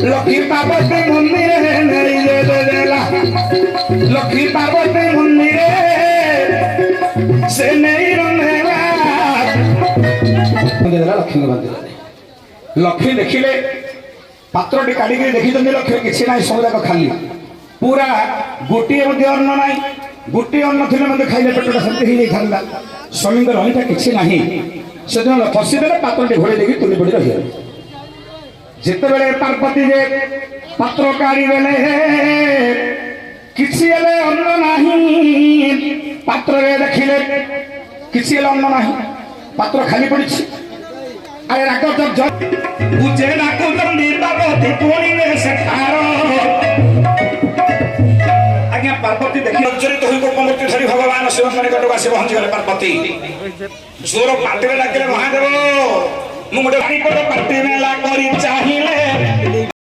लक्ष्मी पार्वती मंदिर लक्ष्मी पार्वती मंदिर से नहीं लक्ष्मी मंदिर लक्ष्मी देखिले पात्रटी काढ़ी देखी लक्ष्मी किसी ना सबजाक खाली पूरा गोटे अन्न ना गोटे अन्न थे खाइले पेटा सेमती था स्वामी रहीटा किसी ना से फसीदे पात्रटी घोड़े देखी तुली पड़ी रही जिते बड़े पार्वती जे पात्र काढ़ी बेले किसी अन्न नहीं पात्र देखिले किसी अन्न नहीं पात्र खाली पड़ी अरे राग जब पूजे राग पार्वती पुणी आज्ञा पार्वती देखी चरित हुई गोपमूर्ति धरी भगवान शिव निकट आसी पहुंची गले पार्वती जोर पार्टी डाकिले महादेव मु गोटे पार्टी मेला करी चाहिए